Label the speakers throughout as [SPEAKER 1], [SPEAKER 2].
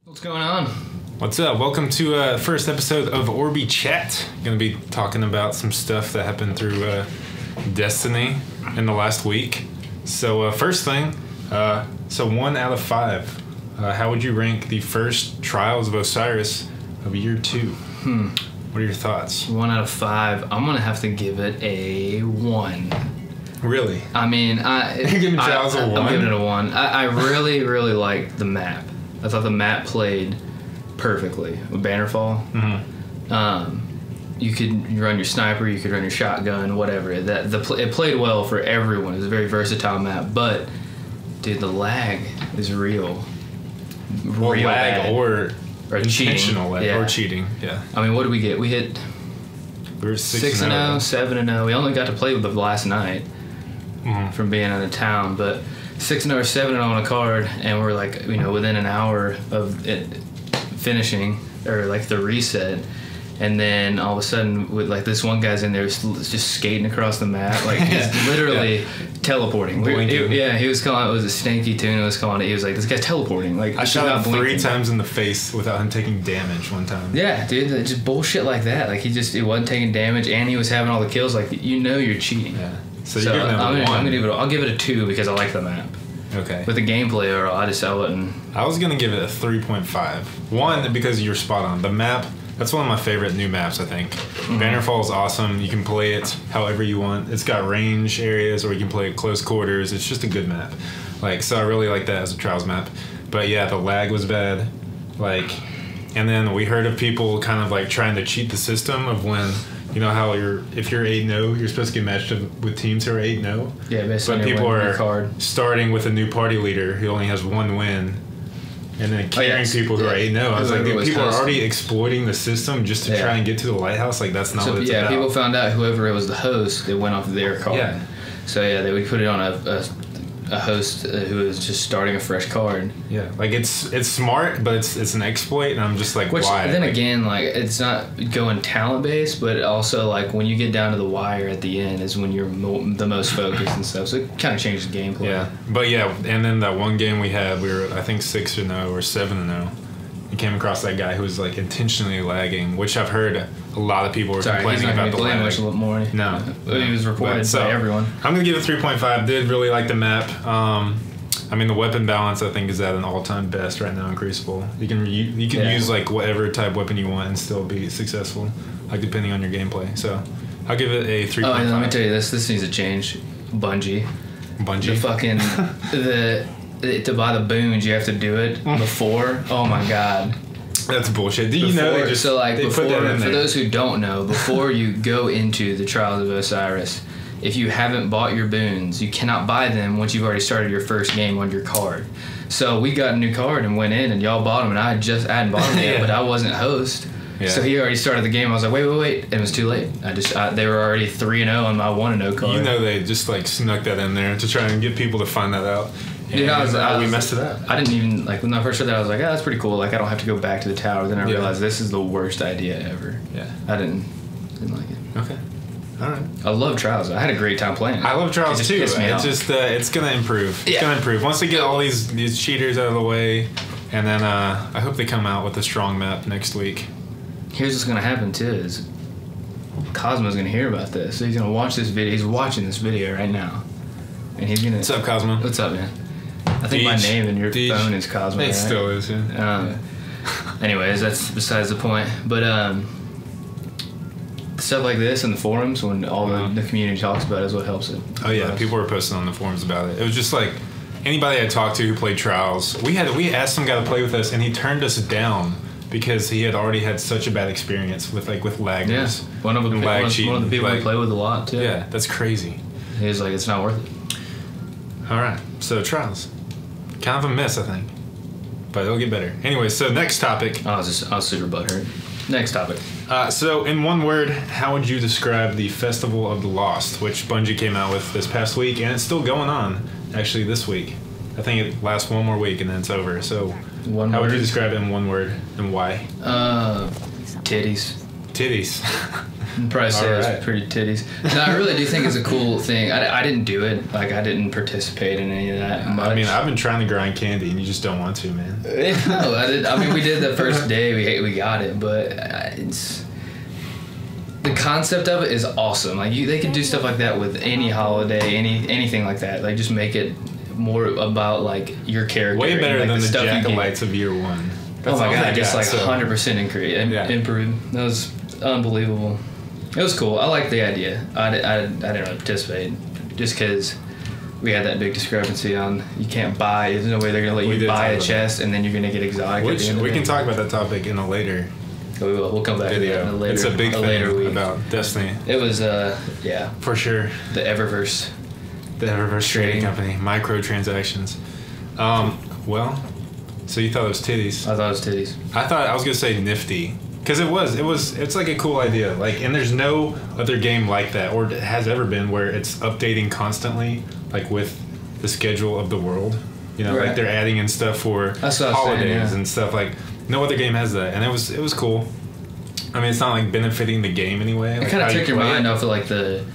[SPEAKER 1] What's going on?
[SPEAKER 2] What's up? Welcome to the first episode of Orby Chat. Going to be talking about some stuff that happened through Destiny in the last week. So first thing, so 1 out of 5. How would you rank the first Trials of Osiris of Year 2? What are your thoughts?
[SPEAKER 1] 1 out of 5. I'm gonna have to give it a 1.
[SPEAKER 2] Really?
[SPEAKER 1] I mean,
[SPEAKER 2] You're giving Trials a 1?
[SPEAKER 1] I'm giving it a 1. I really, really liked the map. I thought the map played perfectly with Bannerfall. You could run your sniper, you could run your shotgun, whatever. It played well for everyone. It was a very versatile map, but dude, the lag is real.
[SPEAKER 2] Or
[SPEAKER 1] real
[SPEAKER 2] lag
[SPEAKER 1] bad.
[SPEAKER 2] or intentional lag
[SPEAKER 1] Yeah.
[SPEAKER 2] or cheating. Yeah.
[SPEAKER 1] I mean, what did we get? We hit
[SPEAKER 2] We were
[SPEAKER 1] 6-0, 7-0. We only got to play with the last night from being out of town, but 6-0 or 7-0 on a card, and we're like, within an hour of it finishing, or like the reset, and then all of a sudden, with like this one guy's in there just skating across the map, like he's literally teleporting. He was calling it was a Stanky Tuna was calling it. He was like, this guy's teleporting. Like
[SPEAKER 2] I shot him 3 times in the face without him taking damage one time. Yeah,
[SPEAKER 1] dude, just bullshit like that. Like he wasn't taking damage, and he was having all the kills. Like you're cheating.
[SPEAKER 2] Yeah. So you're giving it a 1.
[SPEAKER 1] I'll give it a 2 because I like the map.
[SPEAKER 2] Okay.
[SPEAKER 1] With the gameplay overall, I wouldn't.
[SPEAKER 2] I was gonna give it a 3.5. 1 because you're spot on. The map, that's one of my favorite new maps, I think. Bannerfall is awesome. You can play it however you want. It's got range areas, or you can play it close quarters. It's just a good map. So I really like that as a Trials map. But yeah, the lag was bad. And then we heard of people kind of like trying to cheat the system of when. You know how if you're 8-0, you're supposed to get matched up with teams who are 8-0.
[SPEAKER 1] Yeah, basically.
[SPEAKER 2] But people are starting with a new party leader who only has 1 win, and then carrying people who are 8-0. I was like, dude, people are already exploiting the system just to try and get to the lighthouse. Like that's not what it's about.
[SPEAKER 1] Yeah, people found out whoever was the host, they went off their card. Yeah. So yeah, they would put it on a host who was just starting a fresh card.
[SPEAKER 2] Yeah, it's smart, but it's an exploit, and I'm just like, why?
[SPEAKER 1] Then again, it's not going talent based, but also when you get down to the wire at the end is when you're the most focused and stuff. So it kind of changes the gameplay.
[SPEAKER 2] Yeah, but yeah, and then that one game we had, we were I think 6-0 or 7-0. You came across that guy who was intentionally lagging, which I've heard a lot of people were complaining about the lag.
[SPEAKER 1] Much more.
[SPEAKER 2] No,
[SPEAKER 1] he was reported by everyone.
[SPEAKER 2] I'm gonna give it 3.5. Did really like the map. I mean, the weapon balance I think is at an all-time best right now in Crucible. You can use whatever type weapon you want and still be successful, depending on your gameplay. So I'll give it a 3.5.
[SPEAKER 1] Oh, let me tell you this needs to change. Bungie. The fucking to buy the boons, you have to do it before. Oh my god.
[SPEAKER 2] That's bullshit. Do you know they just
[SPEAKER 1] before,
[SPEAKER 2] put that in there?
[SPEAKER 1] For those who don't know, before you go into the Trials of Osiris, if you haven't bought your boons, you cannot buy them once you've already started your first game on your card. So we got a new card and went in, and y'all bought them, and I hadn't bought them yet, but I wasn't host. Yeah. So he already started the game. I was like, wait, and it was too late. They were already 3-0 on my 1-0 card.
[SPEAKER 2] They just snuck that in there to try and get people to find that out.
[SPEAKER 1] Dude, we messed it up. I didn't even when I first heard that, I was like, that's pretty cool. I don't have to go back to the tower. Then I realized this is the worst idea ever.
[SPEAKER 2] Yeah,
[SPEAKER 1] I didn't like it.
[SPEAKER 2] Okay, all right.
[SPEAKER 1] I love Trials. I had a great time playing it.
[SPEAKER 2] I love Trials too. It's gonna improve. It's gonna improve once they get all these cheaters out of the way, and then I hope they come out with a strong map next week.
[SPEAKER 1] Here's what's gonna happen too: is Cosmo's gonna hear about this. So he's gonna watch this video. He's watching this video right now, and he's gonna.
[SPEAKER 2] What's up, Cosmo?
[SPEAKER 1] What's up, man? I think my name in your phone is Cosmo.
[SPEAKER 2] It still is, yeah.
[SPEAKER 1] Anyways, that's besides the point. But stuff like this in the forums, when all the community talks about it, is what helps it.
[SPEAKER 2] Oh yeah, people were posting on the forums about it. It was just anybody I talked to who played Trials. We asked some guy to play with us, and he turned us down because he had already had such a bad experience with laggers.
[SPEAKER 1] Yeah, one of the people we play with a lot too.
[SPEAKER 2] Yeah, that's crazy.
[SPEAKER 1] He was like, it's not worth it.
[SPEAKER 2] All right, so Trials. Kind of a mess, I think. But it'll get better. Anyway, so next topic.
[SPEAKER 1] I was super butthurt. Next topic.
[SPEAKER 2] So in one word, how would you describe the Festival of the Lost, which Bungie came out with this past week, and it's still going on, actually, this week. I think it lasts one more week, and then it's over. So how would you describe it in one word, and why?
[SPEAKER 1] Titties.
[SPEAKER 2] Titties.
[SPEAKER 1] Probably say it was pretty titties. No, I really do think it's a cool thing. I didn't do it. Like, I didn't participate in any of that much.
[SPEAKER 2] I mean, I've been trying to grind candy, and you just don't want to, man.
[SPEAKER 1] No, I did. I mean, we did the first day. We got it, but it's... The concept of it is awesome. Like, they can do stuff like that with any holiday, anything like that. Like, just make it more about, like, your character.
[SPEAKER 2] Way better
[SPEAKER 1] and, like,
[SPEAKER 2] than the Jack-o'-lights of year one.
[SPEAKER 1] That's oh my god, just like 100% improved. That was unbelievable. It was cool. I liked the idea. I didn't really participate just because we had that big discrepancy on you can't buy. There's no way they're going to let you buy a chest and then you're going to get exotic.
[SPEAKER 2] Which we can talk about that topic in a later
[SPEAKER 1] video. We'll come back to that in a later.
[SPEAKER 2] It's a big thing about Destiny.
[SPEAKER 1] It was yeah,
[SPEAKER 2] for sure.
[SPEAKER 1] The Eververse
[SPEAKER 2] trading company, microtransactions. Well, so you thought it was titties?
[SPEAKER 1] I thought it was titties.
[SPEAKER 2] I was gonna say nifty because it's like a cool idea. Like, and there's no other game like that or has ever been where it's updating constantly, like with the schedule of the world. You know, like they're adding in stuff for holidays and stuff. Like, no other game has that, and it was cool. I mean, it's not like benefiting the game anyway.
[SPEAKER 1] It kind of took your mind off of like the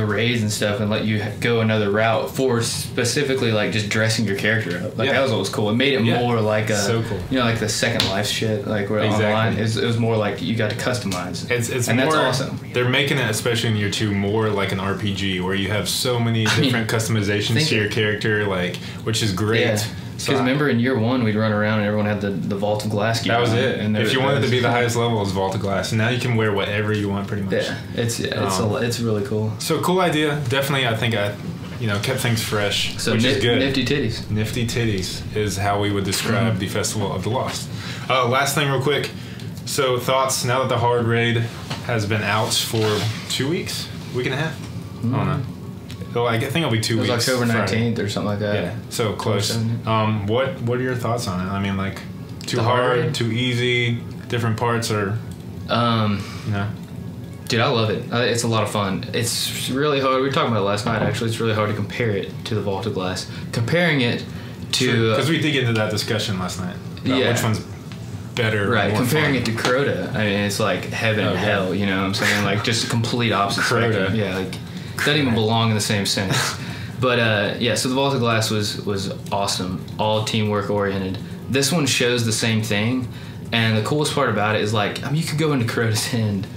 [SPEAKER 1] raids and stuff and let you go another route for specifically like just dressing your character up. Like that was what was cool. It made it more like so cool. You know, like the Second Life shit. Like where online it was more like you got to customize.
[SPEAKER 2] It's
[SPEAKER 1] and
[SPEAKER 2] more,
[SPEAKER 1] that's awesome.
[SPEAKER 2] They're making it, especially in year 2, more like an RPG where you have so many different customizations to your character, like, which is great. Yeah.
[SPEAKER 1] Because remember in year 1 we'd run around and everyone had the Vault of Glass gear.
[SPEAKER 2] That was it. And if you wanted to be the highest level, it was Vault of Glass. And now you can wear whatever you want, pretty much.
[SPEAKER 1] Yeah, it's really cool.
[SPEAKER 2] So cool idea. Definitely, I think kept things fresh,
[SPEAKER 1] so
[SPEAKER 2] which is good.
[SPEAKER 1] Nifty titties.
[SPEAKER 2] Nifty titties is how we would describe the Festival of the Lost. Last thing, real quick. So thoughts now that the hard raid has been out for 2 weeks, week and a half. I don't know. I think it'll be 2 weeks.
[SPEAKER 1] It was October 19th or something like that.
[SPEAKER 2] Yeah, so close. What are your thoughts on it? I mean, like, too hard, too easy, different parts, or
[SPEAKER 1] Dude, I love it. It's a lot of fun. It's really hard. We were talking about it last night, actually. It's really hard to compare it to the Vault of Glass. Comparing it to...
[SPEAKER 2] Because we did get into that discussion last night. Which one's better.
[SPEAKER 1] Right, comparing it to Crota, I mean, it's like heaven and hell, you know what I'm saying? Like, just complete opposite spectrum. Yeah, like... Doesn't even belong in the same sentence. But so the Vault of Glass was awesome, all teamwork oriented. This one shows the same thing, and the coolest part about it is like, I mean, you could go into Crota's End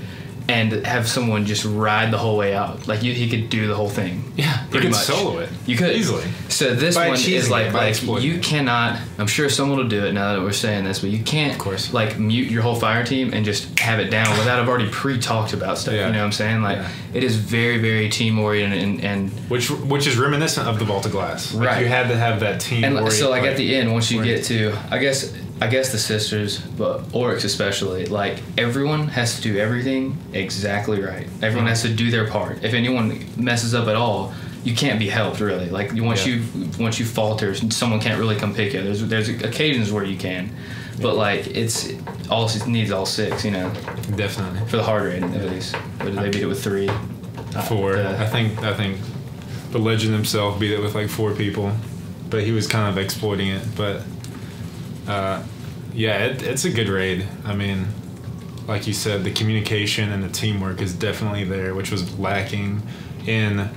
[SPEAKER 1] and have someone just ride the whole way out. Like he could do the whole thing.
[SPEAKER 2] Yeah, you could solo it.
[SPEAKER 1] You could
[SPEAKER 2] easily.
[SPEAKER 1] So this one is like you cannot. I'm sure someone will do it now that we're saying this, but you can't,
[SPEAKER 2] of course,
[SPEAKER 1] like mute your whole fire team and just have it down without have already pre-talked about stuff. You know what I'm saying? Like it is very, very team oriented and
[SPEAKER 2] which is reminiscent of the Vault of Glass. Like, you had to have that team.
[SPEAKER 1] And so like at the end, once you get to, I guess the sisters, but Oryx especially, like everyone has to do everything exactly right. Everyone has to do their part. If anyone messes up at all, you can't be helped really. Like once you falter, someone can't really come pick you. There's occasions where you can, but like it needs all 6, you know.
[SPEAKER 2] Definitely.
[SPEAKER 1] For the hard rating at least. But they beat it with 3.
[SPEAKER 2] 4. I think the legend himself beat it with like 4 people, but he was kind of exploiting it. But it's a good raid. I mean, like you said, the communication and the teamwork is definitely there, which was lacking in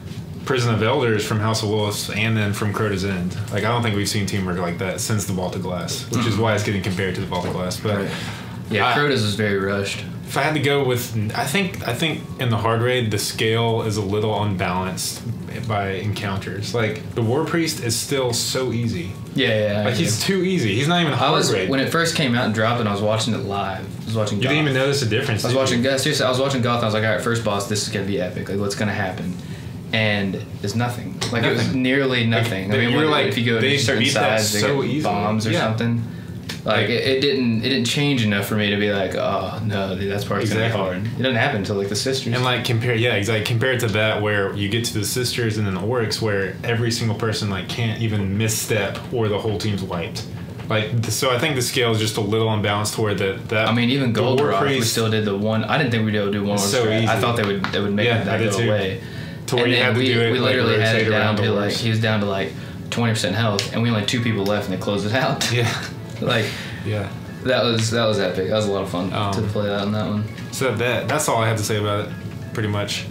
[SPEAKER 2] Prison of Elders from House of Wolves and then from Crota's End. Like, I don't think we've seen teamwork like that since the Vault of Glass, which is why it's getting compared to the Vault of Glass. But
[SPEAKER 1] Crota's is very rushed.
[SPEAKER 2] If I had to go with, I think in the hard raid the scale is a little unbalanced by encounters. Like the War Priest is still so easy. Like he's too easy. He's not even hard raid.
[SPEAKER 1] When it first came out and dropped, and I was watching it live. I was watching.
[SPEAKER 2] You didn't even notice a difference.
[SPEAKER 1] I was watching Goth. Seriously, I was watching Goth. And I was like, all right, first boss, this is gonna be epic. Like, what's gonna happen? And there's nothing. Like it was nearly nothing.
[SPEAKER 2] Like,
[SPEAKER 1] I mean, if you go to certain sides, they get bombs or something. Like it didn't change enough for me to be like, oh no, dude, that's part's gonna be hard. It doesn't happen until like the sisters.
[SPEAKER 2] And like compare it to that where you get to the sisters and then the Oryx where every single person like can't even misstep or the whole team's wiped. Like so, I think the scale is just a little unbalanced toward that.
[SPEAKER 1] I mean, even Goldenrod, we still did the one. I didn't think we'd be able to do one. So easy. I thought they would make that go away.
[SPEAKER 2] To where you had to do it.
[SPEAKER 1] We literally had it down to like he was down to like 20% health, and we only had 2 people left, and they closed it out.
[SPEAKER 2] Yeah.
[SPEAKER 1] Like, That was epic. That was a lot of fun to play that on that one.
[SPEAKER 2] So that's all I have to say about it, pretty much.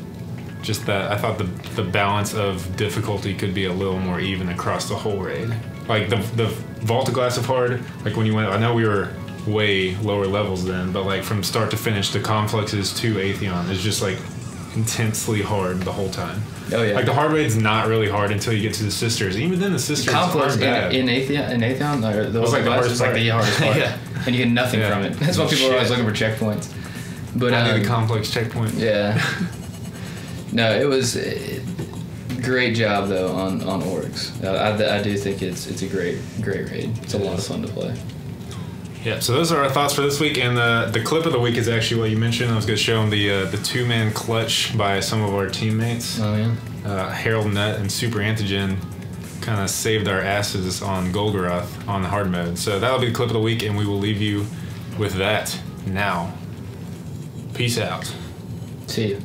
[SPEAKER 2] Just that I thought the balance of difficulty could be a little more even across the whole raid. Like the Vault of Glass of Hard, like when you went, I know we were way lower levels then, but like from start to finish, the complexes to Atheon is just like intensely hard the whole time.
[SPEAKER 1] Oh yeah.
[SPEAKER 2] Like the hard raid's not really hard until you get to the sisters. Even then, the sisters
[SPEAKER 1] complex
[SPEAKER 2] aren't bad.
[SPEAKER 1] in Atheon, those
[SPEAKER 2] like the hardest
[SPEAKER 1] like the hardest part.
[SPEAKER 2] Yeah.
[SPEAKER 1] And you get nothing from it. That's why people are always looking for checkpoints. But
[SPEAKER 2] I need the complex checkpoint.
[SPEAKER 1] Yeah. No, it was great job though on Oryx. I do think it's a great raid. It's a lot of fun to play.
[SPEAKER 2] Yeah, so those are our thoughts for this week, and the clip of the week is actually what you mentioned. I was going to show them the two-man clutch by some of our teammates.
[SPEAKER 1] Oh yeah.
[SPEAKER 2] Harold Nutt and Super Antigen kind of saved our asses on Golgoroth on the hard mode. So that'll be the clip of the week, and we will leave you with that now. Peace out.
[SPEAKER 1] See you.